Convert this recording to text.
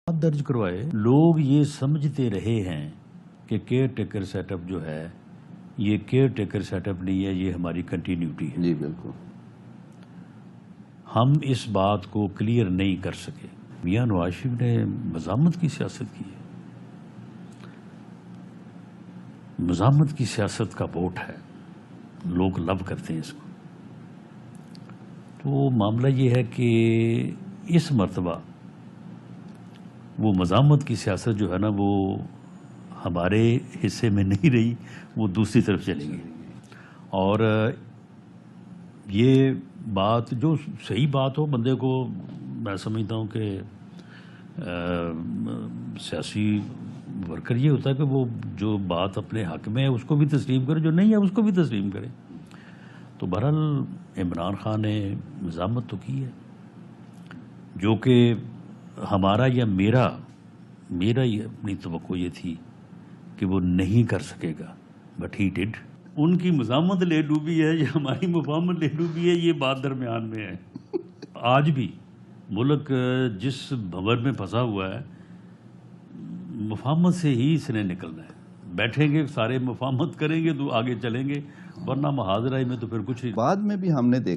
درج کروائے لوگ یہ سمجھتے رہے ہیں کہ کیئر ٹیکر سیٹ اپ جو ہے یہ کیئر ٹیکر سیٹ اپ نہیں ہے، یہ ہماری کنٹینیوٹی ہے۔ جی بالکل، ہم اس بات کو کلیئر نہیں کر سکے۔ میاں نواز شریف نے مزاحمت کی سیاست کی ہے، مزاحمت کی سیاست کا ووٹ ہے، لوگ لو کرتے ہیں اس کو۔ تو معاملہ یہ ہے کہ اس مرتبہ وہ مزاحمت کی سیاست جو ہے نا وہ ہمارے حصے میں نہیں رہی، وہ دوسری طرف چلی گئی۔ اور یہ بات جو صحیح بات ہو، بندے کو میں سمجھتا ہوں کہ سیاسی ورکر یہ ہوتا ہے کہ وہ جو بات اپنے حق میں ہے اس کو بھی تسلیم کرے، جو نہیں ہے اس کو بھی تسلیم کرے۔ تو بہرحال عمران خان نے مزاحمت تو کی ہے، جو کہ ہمارا یا میرا یہ اپنی توقع یہ تھی کہ وہ نہیں کر سکے گا، بٹ ہی ڈڈ۔ ان کی مزاحمت لے ڈوبی ہے یا ہماری مفاہمت لے ڈوبی ہے، یہ بات درمیان میں ہے۔ آج بھی ملک جس بھنور میں پھنسا ہوا ہے، مفاہمت سے ہی اس نے نکلنا ہے۔ بیٹھیں گے سارے مفاہمت کریں گے تو آگے چلیں گے، ورنہ محاذرہ میں تو پھر کچھ بعد میں بھی ہم نے دیکھا